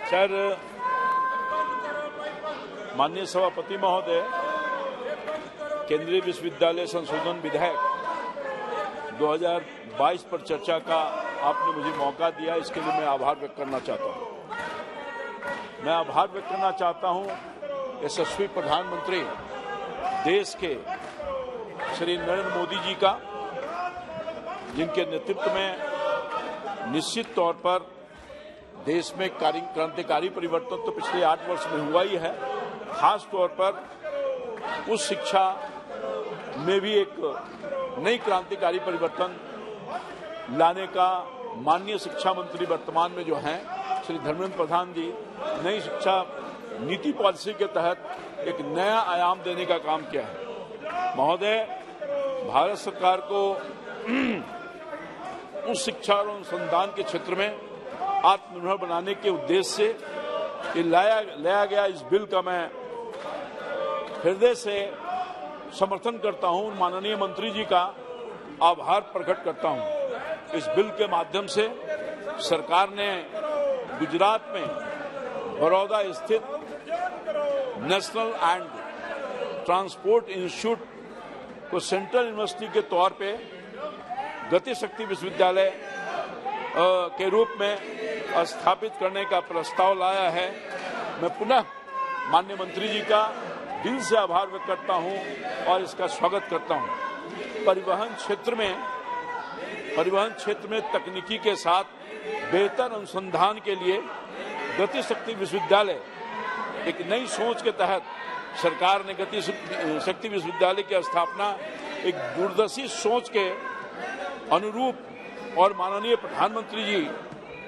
Sir, माननीय सभापति महोदय, केंद्रीय विश्वविद्यालय संशोधन विधेयक 2022 पर चर्चा का आपने मुझे मौका दिया, इसके लिए मैं आभार व्यक्त करना चाहता हूं। मैं आभार व्यक्त करना चाहता हूं यशस्वी प्रधानमंत्री देश के श्री नरेंद्र मोदी जी का, जिनके नेतृत्व में निश्चित तौर पर देश में क्रांतिकारी परिवर्तन तो पिछले 8 वर्ष में हुआ ही है। खास तौर पर उस शिक्षा में भी एक नई क्रांतिकारी परिवर्तन लाने का माननीय शिक्षा मंत्री वर्तमान में जो हैं श्री धर्मेंद्र प्रधान जी, नई शिक्षा नीति पॉलिसी के तहत एक नया आयाम देने का काम किया है। महोदय, भारत सरकार को उस शिक्षा और अनुसंधान के क्षेत्र में आत्मनिर्भर बनाने के उद्देश्य से लाया गया इस बिल का मैं हृदय से समर्थन करता हूं। माननीय मंत्री जी का आभार प्रकट करता हूं। इस बिल के माध्यम से सरकार ने गुजरात में बड़ौदा स्थित नेशनल एंड ट्रांसपोर्ट इंस्टीट्यूट को सेंट्रल यूनिवर्सिटी के तौर पे गति शक्ति विश्वविद्यालय के रूप में स्थापित करने का प्रस्ताव लाया है। मैं पुनः माननीय मंत्री जी का दिल से आभार व्यक्त करता हूं और इसका स्वागत करता हूं। परिवहन क्षेत्र में तकनीकी के साथ बेहतर अनुसंधान के लिए गति शक्ति विश्वविद्यालय एक नई सोच के तहत सरकार ने गति शक्ति विश्वविद्यालय की स्थापना एक दूरदर्शी सोच के अनुरूप और माननीय प्रधानमंत्री जी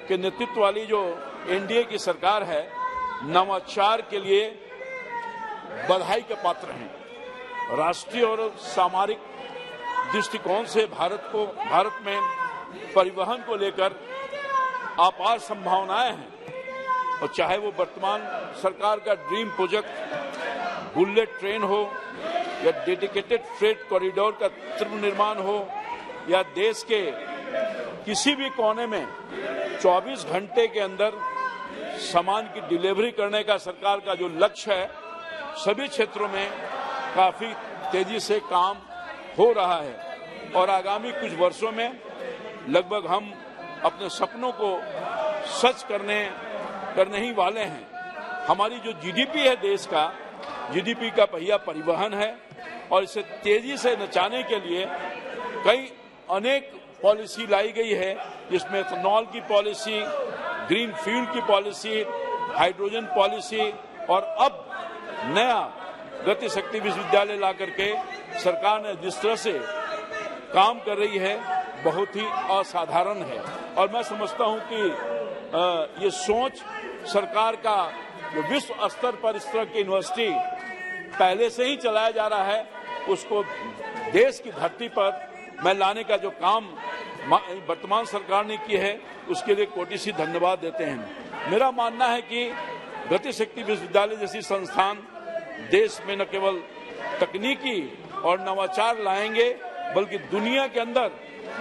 के नेतृत्व वाली जो एनडीए की सरकार है, नवाचार के लिए बधाई के पात्र हैं। राष्ट्रीय और सामरिक दृष्टिकोण से भारत में परिवहन को लेकर अपार संभावनाएं हैं, और चाहे वो वर्तमान सरकार का ड्रीम प्रोजेक्ट बुलेट ट्रेन हो या डेडिकेटेड फ्रेट कॉरिडोर का तीव्र निर्माण हो या देश के किसी भी कोने में 24 घंटे के अंदर सामान की डिलीवरी करने का सरकार का जो लक्ष्य है, सभी क्षेत्रों में काफी तेजी से काम हो रहा है और आगामी कुछ वर्षों में लगभग हम अपने सपनों को सच करने ही वाले हैं। हमारी जो जीडीपी है देश का, जीडीपी का पहिया परिवहन है और इसे तेजी से नचाने के लिए अनेक पॉलिसी लाई गई है, जिसमें एथेनॉल की पॉलिसी, ग्रीन फ्यूल की पॉलिसी, हाइड्रोजन पॉलिसी और अब नया गति शक्ति विश्वविद्यालय ला करके सरकार ने जिस तरह से काम कर रही है, बहुत ही असाधारण है। और मैं समझता हूं कि ये सोच सरकार का जो विश्व स्तर पर इस तरह की यूनिवर्सिटी पहले से ही चलाया जा रहा है, उसको देश की धरती पर मैं लाने का जो काम वर्तमान सरकार ने की है, उसके लिए कोटि से धन्यवाद देते हैं। मेरा मानना है कि गति शक्ति विश्वविद्यालय जैसी संस्थान देश में न केवल तकनीकी और नवाचार लाएंगे, बल्कि दुनिया के अंदर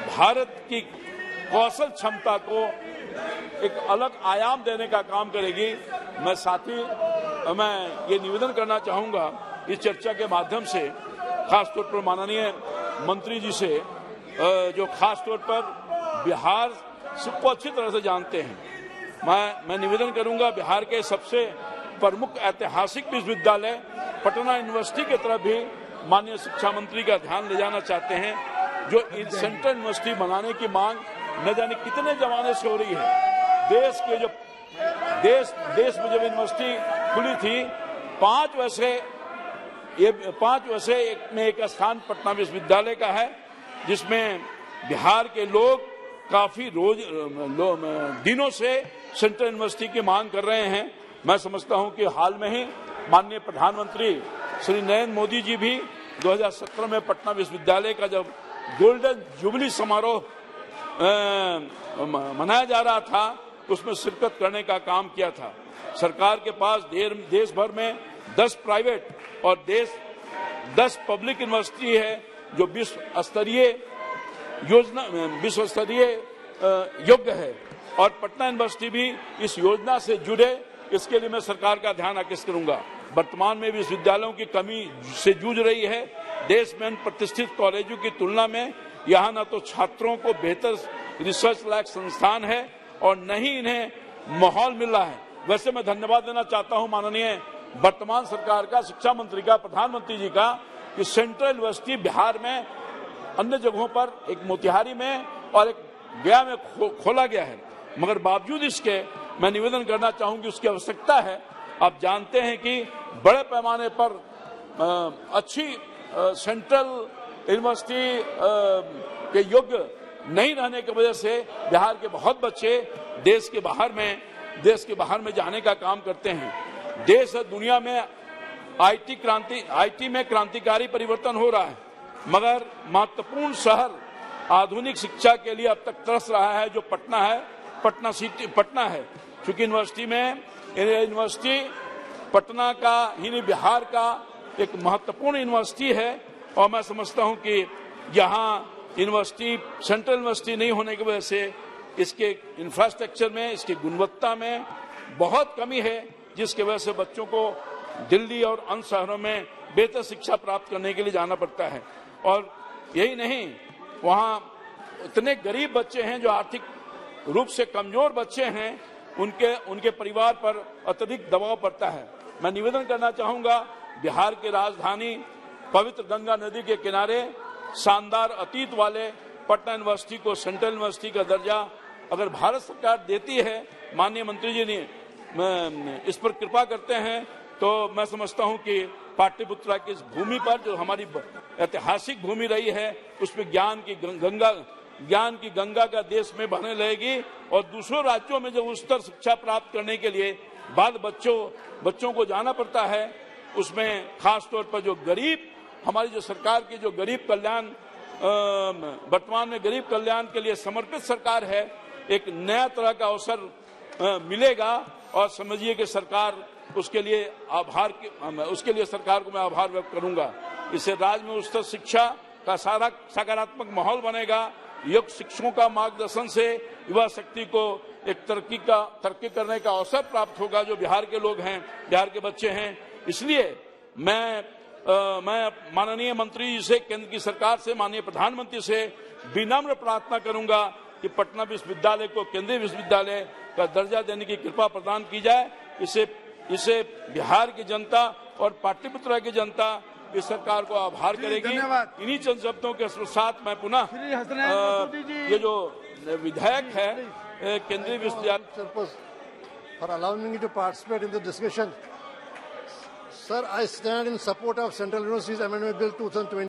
भारत की कौशल क्षमता को एक अलग आयाम देने का काम करेगी। मैं ये निवेदन करना चाहूंगा इस चर्चा के माध्यम से, खासतौर पर माननीय मंत्री जी से, जो खासतौर पर बिहार को अच्छी तरह से जानते हैं, मैं निवेदन करूंगा बिहार के सबसे प्रमुख ऐतिहासिक विश्वविद्यालय पटना यूनिवर्सिटी की तरफ भी माननीय शिक्षा मंत्री का ध्यान ले जाना चाहते हैं, जो सेंट्रल यूनिवर्सिटी बनाने की मांग न जाने कितने जमाने से हो रही है। देश में जब यूनिवर्सिटी खुली थी, 5 वैसे में एक स्थान पटना विश्वविद्यालय का है, जिसमें बिहार के लोग काफी दिनों से सेंट्रल यूनिवर्सिटी की मांग कर रहे हैं। मैं समझता हूं कि हाल में ही माननीय प्रधानमंत्री श्री नरेंद्र मोदी जी भी 2017 में पटना विश्वविद्यालय का जब गोल्डन जुबली समारोह मनाया जा रहा था, उसमें शिरकत करने का काम किया था। सरकार के पास देश भर में 10 प्राइवेट और 10 पब्लिक यूनिवर्सिटी है, जो विश्व स्तरीय योग्य है। और पटना यूनिवर्सिटी भी इस योजना से जुड़े, इसके लिए मैं सरकार का ध्यान आकर्षित करूंगा। वर्तमान में विश्वविद्यालयों की कमी से जूझ रही है। देश में प्रतिष्ठित कॉलेजों की तुलना में यहाँ न तो छात्रों को बेहतर रिसर्च लायक संस्थान है और न ही इन्हें माहौल मिल रहा है। वैसे मैं धन्यवाद देना चाहता हूँ माननीय वर्तमान सरकार का, शिक्षा मंत्री का, प्रधानमंत्री जी का, कि सेंट्रल यूनिवर्सिटी बिहार में अन्य जगहों पर, एक मोतिहारी में और एक गया में खोला गया है। मगर बावजूद इसके मैं निवेदन करना चाहूंगी, उसकी आवश्यकता है। आप जानते हैं कि बड़े पैमाने पर अच्छी सेंट्रल यूनिवर्सिटी के योग्य नहीं रहने की वजह से बिहार के बहुत बच्चे देश के बाहर में जाने का काम करते हैं। देश और दुनिया में आईटी में क्रांतिकारी परिवर्तन हो रहा है, मगर महत्वपूर्ण शहर आधुनिक शिक्षा के लिए अब तक तरस रहा है, जो पटना है। चूंकि यूनिवर्सिटी पटना का ही नहीं, बिहार का एक महत्वपूर्ण यूनिवर्सिटी है और मैं समझता हूं कि यहाँ सेंट्रल यूनिवर्सिटी नहीं होने की वजह से इसके इंफ्रास्ट्रक्चर में, इसकी गुणवत्ता में बहुत कमी है, जिसकी वजह से बच्चों को दिल्ली और अन्य शहरों में बेहतर शिक्षा प्राप्त करने के लिए जाना पड़ता है। और यही नहीं, वहाँ इतने गरीब बच्चे हैं जो आर्थिक रूप से कमजोर बच्चे हैं, उनके परिवार पर अत्यधिक दबाव पड़ता है। मैं निवेदन करना चाहूंगा, बिहार की राजधानी पवित्र गंगा नदी के किनारे शानदार अतीत वाले पटना यूनिवर्सिटी को सेंट्रल यूनिवर्सिटी का दर्जा अगर भारत सरकार देती है, माननीय मंत्री जी ने इस पर कृपा करते हैं, तो मैं समझता हूं कि पाटलिपुत्रा की इस भूमि पर, जो हमारी ऐतिहासिक भूमि रही है, उसमें ज्ञान की गंगा का देश में बहने लगेगी और दूसरों राज्यों में जब उच्चतर शिक्षा प्राप्त करने के लिए बाद बच्चों को जाना पड़ता है, उसमें खास तौर पर जो गरीब, हमारी जो सरकार की जो गरीब कल्याण, वर्तमान में गरीब कल्याण के लिए समर्पित सरकार है, एक नया तरह का अवसर मिलेगा। और समझिए कि सरकार उसके लिए सरकार को मैं आभार व्यक्त करूंगा। इससे राज्य में उच्चतर शिक्षा का सकारात्मक माहौल बनेगा। योग्य शिक्षकों का मार्गदर्शन से युवा शक्ति को एक तरक्की करने का अवसर प्राप्त होगा, जो बिहार के लोग हैं, बिहार के बच्चे हैं। इसलिए मैं माननीय मंत्री जी से, केंद्र की सरकार से, माननीय प्रधानमंत्री से विनम्र प्रार्थना करूंगा कि पटना विश्वविद्यालय को केंद्रीय विश्वविद्यालय का दर्जा देने की कृपा प्रदान की जाए। इसे बिहार की जनता और पाटलिपुत्रा की जनता इस सरकार को आभार करेगी। इन्हीं चंद शब्दों के साथ मैं पुनः ये जो विधेयक है केंद्रीय विश्वविद्यालय for allowing me to participate in the discussion. Sir, I stand in support of Central University's Amendment Bill 2020.